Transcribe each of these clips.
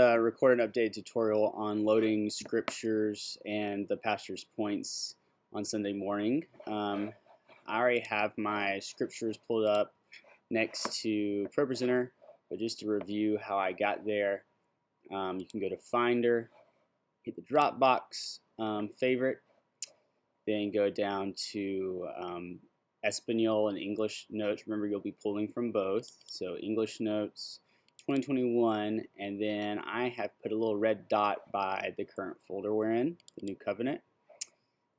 Record an updated tutorial on loading scriptures and the pastor's points on Sunday morning. I already have my scriptures pulled up next to ProPresenter, but just to review how I got there, you can go to Finder, hit the Dropbox favorite, then go down to Espanol and English notes. Remember, you'll be pulling from both, so English notes 2021, and then I have put a little red dot by the current folder we're in, the New Covenant,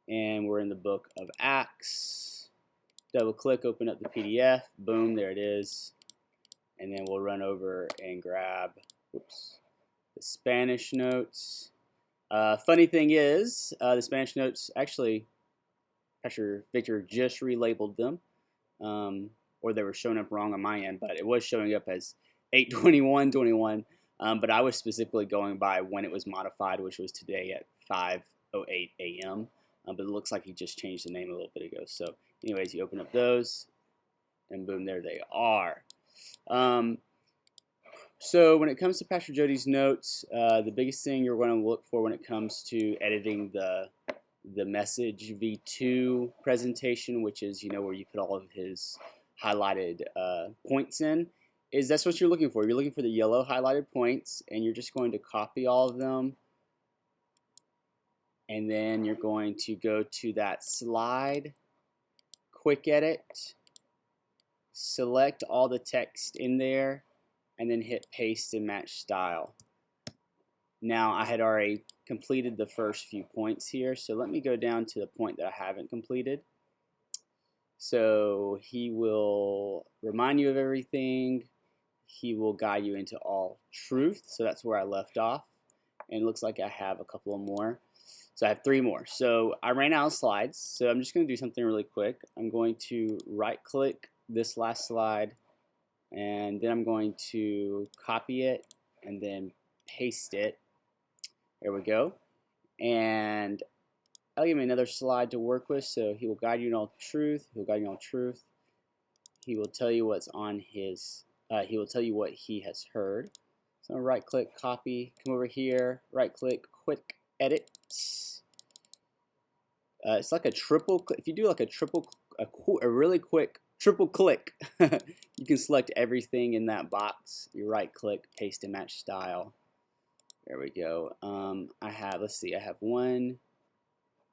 and we're in the book of Acts. Double click, open up the PDF, boom, there it is, and then we'll run over and grab the Spanish notes. Funny thing is, the Spanish notes, actually, Pastor Victor just relabeled them, or they were showing up wrong on my end, but it was showing up as 8/21/21, but I was specifically going by when it was modified, which was today at 5:08 a.m., but it looks like he just changed the name a little bit ago. So anyways, you open up those, and boom, there they are. So when it comes to Pastor Jody's notes, the biggest thing you're going to look for when it comes to editing the Message V2 presentation, which is, where you put all of his highlighted points in, is that's what you're looking for. You're looking for the yellow highlighted points, and you're just going to copy all of them, and then you're going to go to that slide, quick edit, select all the text in there, and then hit paste and match style. Now I had already completed the first few points here, so let me go down to the point that I haven't completed. So he will remind you of everything. He will guide you into all truth. So that's where I left off. And it looks like I have a couple of more. So I have 3 more. So I ran out of slides. So I'm just going to do something really quick. I'm going to right click this last slide. And then I'm going to copy it and then paste it. There we go. And I'll give him another slide to work with. So he will guide you in all truth. He'll guide you in all truth. He will tell you what's on his, he will tell you what he has heard. So I'm going to right click, copy, come over here, right click, quick edit. It's like a triple click. If you do like a really quick triple click, you can select everything in that box. You right click, paste and match style. There we go. Let's see, I have 1,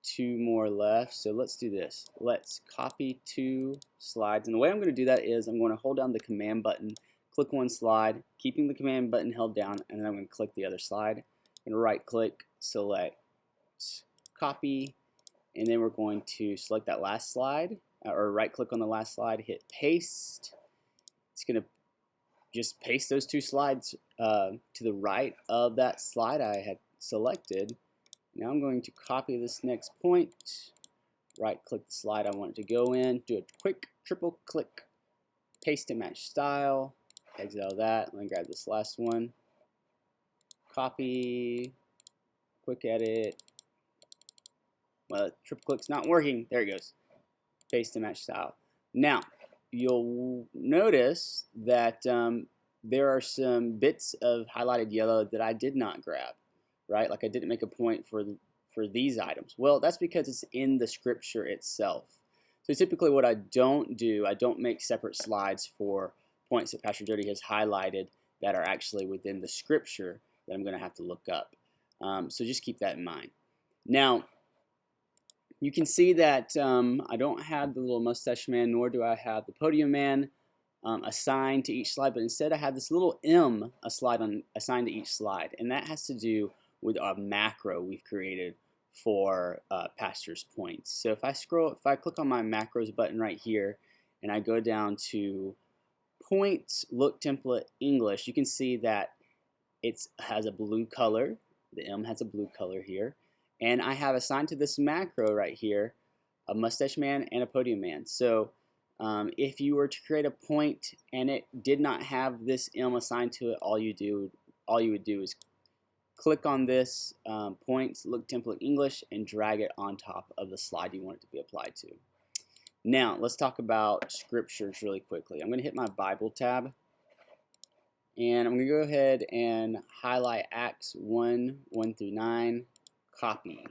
2 more left. So let's do this. Let's copy 2 slides. And the way I'm going to do that is I'm going to hold down the command button, click one slide, keeping the command button held down, and then I'm going to click the other slide. I'm going to right click, select, copy, and then we're going to select that last slide, or right click on the last slide, hit paste. It's going to just paste those 2 slides to the right of that slide I had selected. Now I'm going to copy this next point, right click the slide I want it to go in, do a quick triple click, paste and match style, exit out of that. Let me grab this last one, copy, quick edit. Well, triple click's not working. There it goes. Paste and match style. Now you'll notice that there are some bits of highlighted yellow that I did not grab, right? Like I didn't make a point for these items. Well, that's because it's in the scripture itself. So typically what I don't do, I don't make separate slides for points that Pastor Jody has highlighted that are actually within the scripture that I'm going to have to look up. So just keep that in mind. Now, you can see that I don't have the little mustache man, nor do I have the podium man assigned to each slide, but instead I have this little M assigned to each slide, and that has to do with a macro we've created for pastor's points. So if I click on my macros button right here, and I go down to points, look template English, you can see that it has a blue color. The M has a blue color here. And I have assigned to this macro right here a mustache man and a podium man. So if you were to create a point and it did not have this M assigned to it, all you would do is click on this points, look template English, and drag it on top of the slide you want it to be applied to. Now let's talk about scriptures really quickly. I'm going to hit my Bible tab, And I'm going to go ahead and highlight Acts 1, 1 through 9, copy.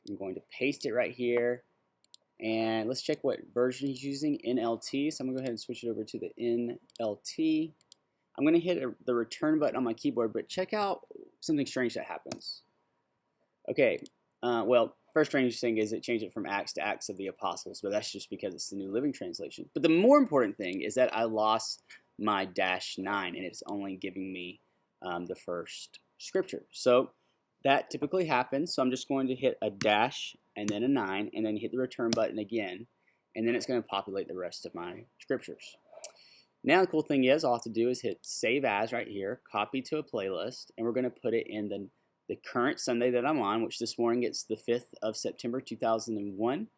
I'm going to paste it right here. And let's check what version he's using, NLT. So I'm going to go ahead and switch it over to the NLT. I'm going to hit the return button on my keyboard, but check out something strange that happens. Okay, well, first strange thing is it changed it from Acts to Acts of the Apostles, but that's just because it's the New Living Translation. But the more important thing is that I lost my -9, and it's only giving me the first scripture. So that typically happens, so I'm just going to hit a dash and then a 9, and then hit the return button again, and then it's going to populate the rest of my scriptures. Now the cool thing is all I have to do is hit Save As right here, copy to a playlist, and we're going to put it in the current Sunday that I'm on, which this morning it's the 5th of September 2001,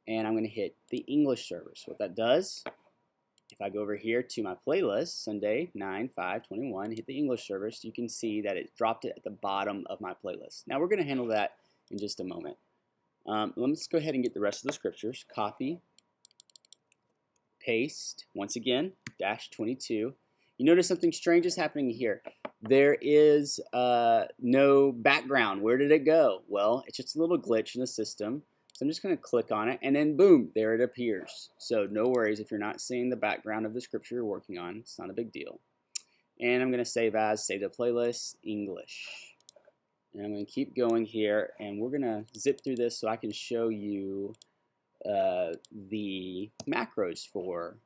and I'm going to hit the English service. What that does, if I go over here to my playlist, Sunday 9/5/21, hit the English service, you can see that it dropped it at the bottom of my playlist. Now we're going to handle that in just a moment. Let's go ahead and get the rest of the scriptures. Copy, paste, once again, -22. You notice something strange is happening here. There is no background. Where did it go? Well, it's just a little glitch in the system. So I'm just going to click on it, and then boom, there it appears. So no worries if you're not seeing the background of the scripture you're working on. It's not a big deal. And I'm going to save as, save the playlist, English. And I'm going to keep going here, and we're going to zip through this so I can show you the macros for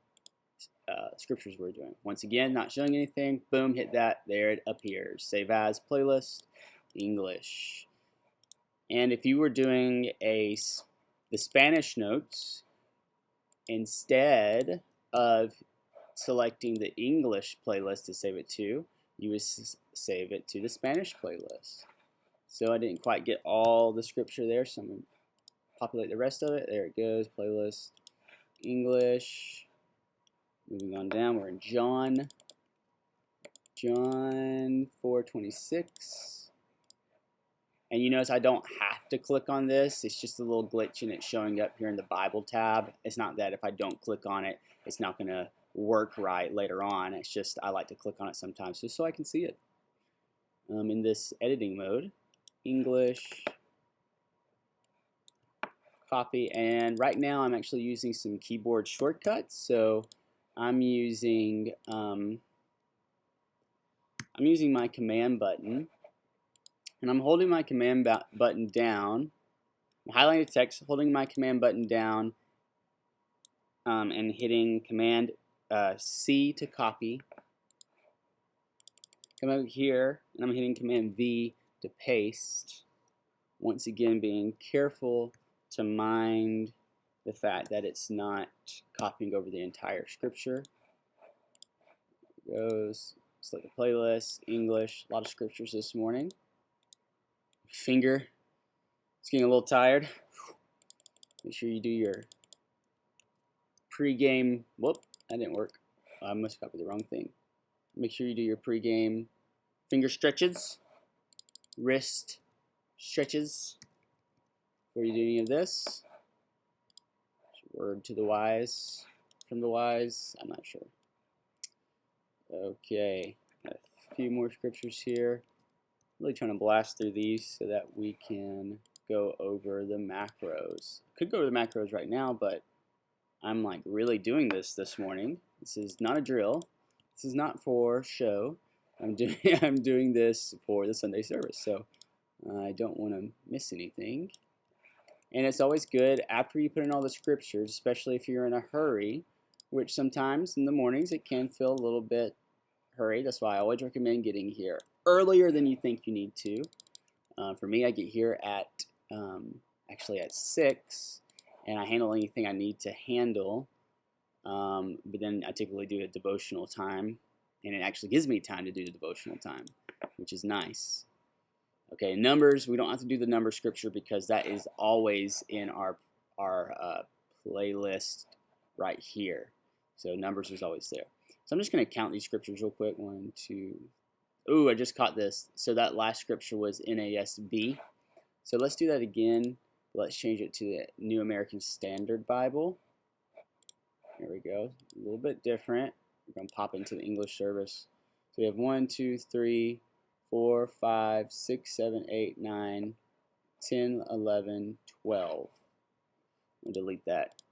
scriptures we're doing. Once again, not showing anything. Boom, hit that. There it appears. Save as, playlist, English. And if you were doing the Spanish notes, instead of selecting the English playlist to save it to, you would save it to the Spanish playlist. So I didn't quite get all the scripture there, so I'm going to populate the rest of it. There it goes, playlist, English. Moving on down, we're in John 4:26. And you notice I don't have to click on this. It's just a little glitch in it showing up here in the Bible tab. It's not that if I don't click on it, it's not going to work right later on. It's just I like to click on it sometimes just so I can see it. In this editing mode, English, copy, and right now I'm actually using some keyboard shortcuts. So I'm using my command button. And I'm holding my command button down. I'm highlighting the text, holding my command button down, and hitting Command C to copy. Come over here, and I'm hitting Command V to paste. Once again, being careful to mind the fact that it's not copying over the entire scripture. There it goes. Select the playlist, English. A lot of scriptures this morning. Finger, it's getting a little tired. Make sure you do your pre-game. Whoop, that didn't work. I must have copied the wrong thing. Make sure you do your pre-game finger stretches, wrist stretches before you do any of this. Word to the wise, from the wise, I'm not sure. Okay, got a few more scriptures here. Really trying to blast through these so that we can go over the macros. Could go over the macros right now, but I'm like really doing this morning. This is not a drill. This is not for show. I'm doing this for the Sunday service, so I don't want to miss anything. And it's always good after you put in all the scriptures, especially if you're in a hurry, which sometimes in the mornings it can feel a little bit hurried. That's why I always recommend getting here earlier than you think you need to. For me, I get here at actually at 6, and I handle anything I need to handle. But then I typically do a devotional time, and it actually gives me time to do the devotional time, which is nice. Okay, numbers. We don't have to do the number scripture because that is always in our playlist right here. So numbers is always there. So I'm just going to count these scriptures real quick. 1, 2. Ooh, I just caught this. So that last scripture was NASB. So let's do that again. Let's change it to the New American Standard Bible. There we go. A little bit different. We're going to pop into the English service. So we have 1, 2, 3, 4, 5, 6, 7, 8, 9, 10, 11, 12. I'll delete that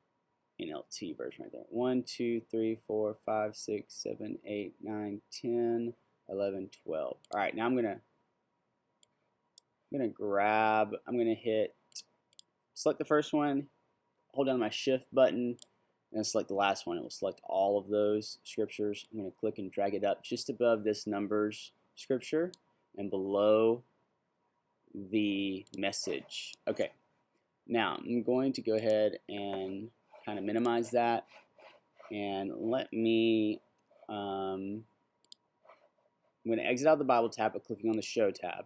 NLT version right there. 1, 2, 3, 4, 5, 6, 7, 8, 9, 10, 11, 12. All right, now I'm gonna hit select the first one, hold down my shift button, and select the last one. It will select all of those scriptures. I'm going to click and drag it up just above this numbers scripture and below the message. Okay, now I'm going to go ahead and kind of minimize that, and let me I'm going to exit out the Bible tab by clicking on the Show tab.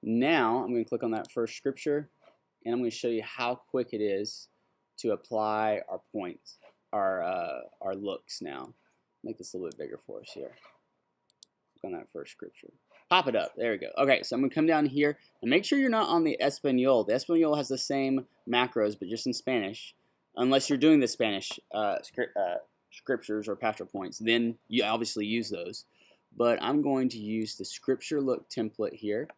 Now I'm going to click on that first scripture, and I'm going to show you how quick it is to apply our points, our looks. Now, make this a little bit bigger for us here. Click on that first scripture. Pop it up. There we go. Okay, so I'm going to come down here and make sure you're not on the Espanol. The Espanol has the same macros, but just in Spanish. Unless you're doing the Spanish scriptures or pastoral points, then you obviously use those. But I'm going to use the scripture look template here.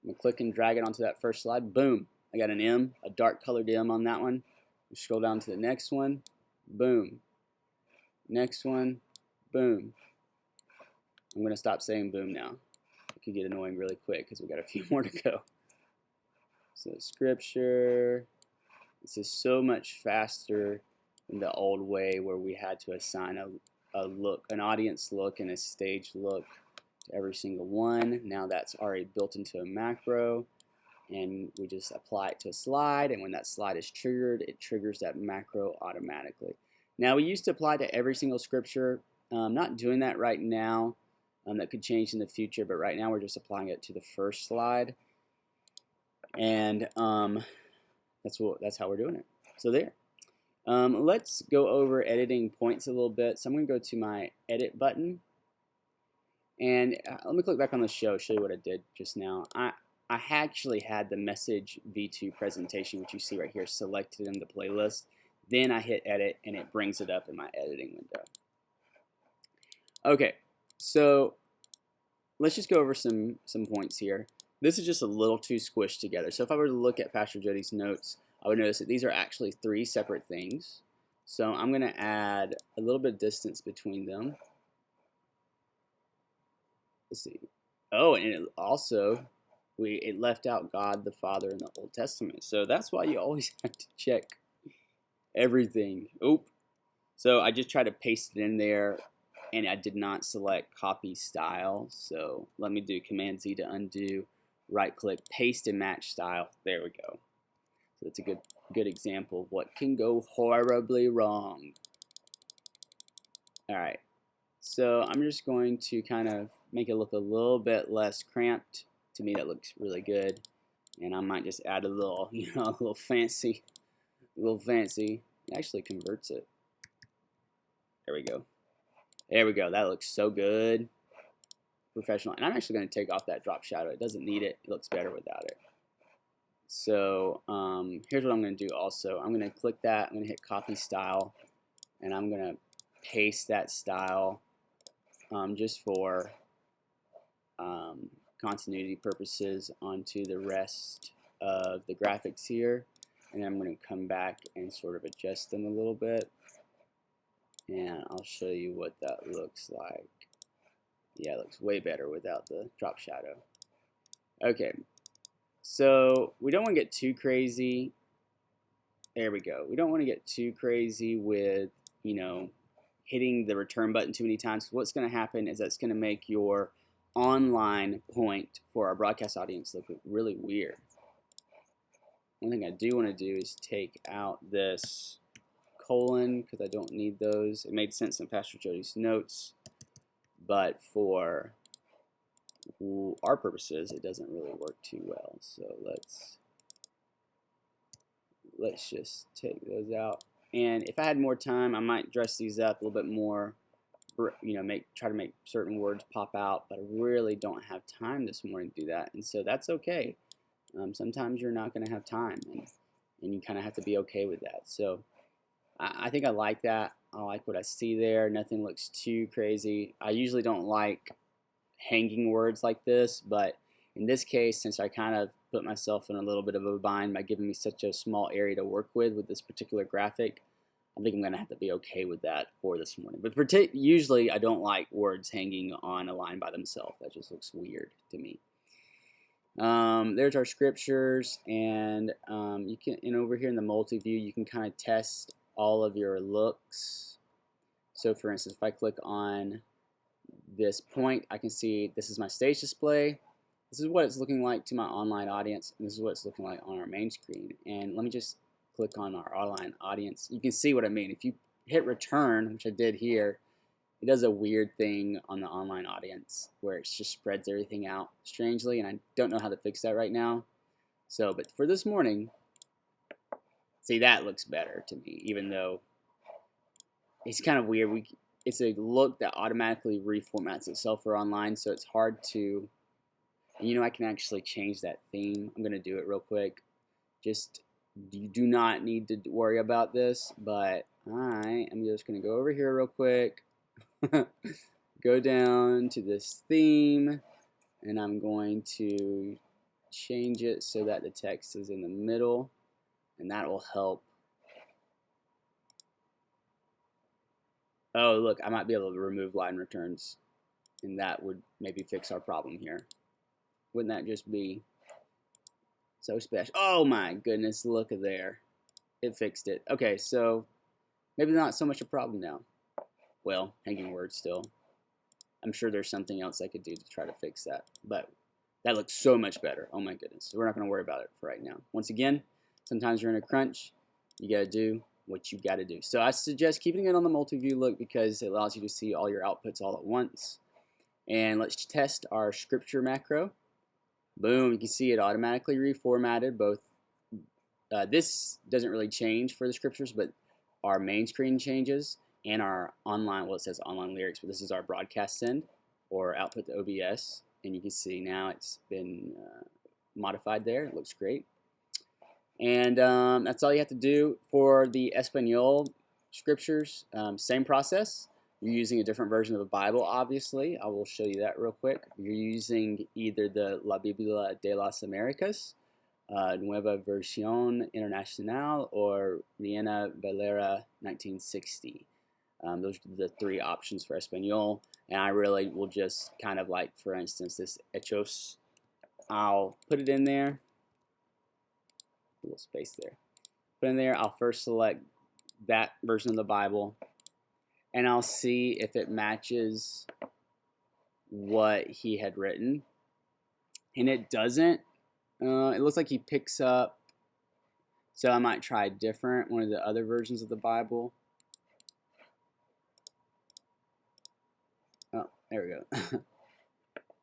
I'm going to click and drag it onto that first slide. Boom. I got an M, a dark colored M on that one. Scroll down to the next one. Boom. Next one. Boom. I'm going to stop saying boom now. It can get annoying really quick because we got a few more to go. So scripture. This is so much faster than the old way where we had to assign a look, an audience look and a stage look to every single one. Now that's already built into a macro, and we just apply it to a slide, and when that slide is triggered, it triggers that macro automatically. Now we used to apply to every single scripture. I'm not doing that right now. That could change in the future, but right now we're just applying it to the first slide, and that's how we're doing it. So there. Let's go over editing points a little bit. So I'm going to go to my edit button, and let me click back on the show you what I did just now. I actually had the message V2 presentation, which you see right here, selected in the playlist. Then I hit edit, and it brings it up in my editing window. Okay, so let's just go over some points here. This is just a little too squished together. So if I were to look at Pastor Jody's notes, I would notice that these are actually 3 separate things. So I'm going to add a little bit of distance between them. Let's see. Oh, and it also, it left out God the Father in the Old Testament. So that's why you always have to check everything. Oop. So I just tried to paste it in there, and I did not select copy style. So let me do Command Z to undo, right click, paste and match style. There we go. So it's a good example of what can go horribly wrong. All right. So I'm just going to kind of make it look a little bit less cramped. To me, that looks really good. And I might just add a little, a little fancy. It actually converts it. There we go. There we go. That looks so good. Professional. And I'm actually going to take off that drop shadow. It doesn't need it. It looks better without it. So here's what I'm going to do also. I'm going to click that. I'm going to hit copy style. And I'm going to paste that style just for continuity purposes onto the rest of the graphics here. And then I'm going to come back and sort of adjust them a little bit. And I'll show you what that looks like. Yeah, it looks way better without the drop shadow. Okay, so we don't want to get too crazy. There we go. We don't want to get too crazy with, hitting the return button too many times. What's going to happen is that's going to make your online point for our broadcast audience look really weird. One thing I do want to do is take out this colon because I don't need those. It made sense in Pastor Jody's notes, but for our purposes, it doesn't really work too well. So let's just take those out. And if I had more time, I might dress these up a little bit more. Try to make certain words pop out, but I really don't have time this morning to do that, and so that's okay. Sometimes you're not going to have time, and you kind of have to be okay with that. So I think I like that. I like what I see there. Nothing looks too crazy. I usually don't like hanging words like this, but in this case, since I kind of put myself in a little bit of a bind by giving me such a small area to work with this particular graphic, I think I'm going to have to be okay with that for this morning. But usually I don't like words hanging on a line by themselves. That just looks weird to me. There's our scriptures, and you can, and over here in the multi-view, you can kind of test all of your looks. So for instance, if I click on this point, I can see this is my stage display. This is what it's looking like to my online audience, and this is what it's looking like on our main screen. And let me just click on our online audience. You can see what I mean. If you hit return, which I did here, it does a weird thing on the online audience where it just spreads everything out strangely, and I don't know how to fix that right now. So, but for this morning, see, that looks better to me, even though it's kind of weird. It's a look that automatically reformats itself for online, so it's hard to, you know, I can actually change that theme. I'm going to do it real quick. Just, you do not need to worry about this, but I am just going to go over here real quick, go down to this theme, and I'm going to change it so that the text is in the middle, and that will help. Oh, look, I might be able to remove line returns, and that would maybe fix our problem here. Wouldn't that just be so special? Oh my goodness, look at there. It fixed it. Okay, so maybe not so much a problem now. Well, hanging words still. I'm sure there's something else I could do to try to fix that, but that looks so much better. Oh my goodness. So we're not going to worry about it for right now. Once again, sometimes you're in a crunch. You got to do what you got to do. So I suggest keeping it on the multi-view look because it allows you to see all your outputs all at once. And let's test our scripture macro. Boom, you can see it automatically reformatted. Both this doesn't really change for the scriptures, but our main screen changes, and our online, well, it says online lyrics, but this is our broadcast send or output to OBS, and you can see now it's been modified there. It looks great. And that's all you have to do for the Espanol scriptures. Same process. You're using a different version of the Bible, obviously. I will show you that real quick. You're using either the La Biblia de las Americas, Nueva Versión Internacional, or Reina Valera 1960. Those are the three options for Espanol, and I really will just kind of like, for instance, this Hechos. I'll put it in there. A little space there. Put in there. I'll first select that version of the Bible, and I'll see if it matches what he had written. And it doesn't. It looks like he picks up. So I might try one of the other versions of the Bible. Oh, there we go.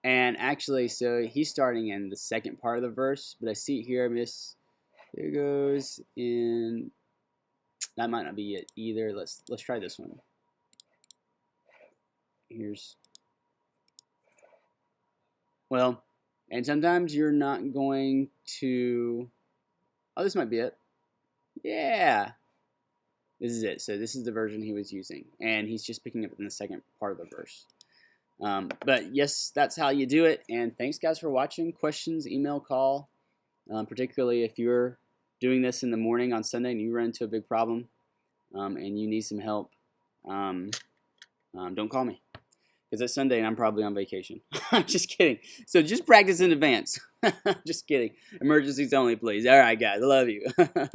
And actually, so he's starting in the second part of the verse, but I see here, there goes in. That might not be it either. Let's try this one. Well, and sometimes you're not going to. Oh, this might be it. Yeah. This is it. So this is the version he was using, and he's just picking up in the second part of the verse. But yes, that's how you do it. And thanks, guys, for watching. Questions, email, call. Particularly if you're doing this in the morning on Sunday and you run into a big problem and you need some help, don't call me. Because it's Sunday and I'm probably on vacation. I'm just kidding. So just practice in advance. Just kidding. Emergencies only, please. All right, guys. I love you.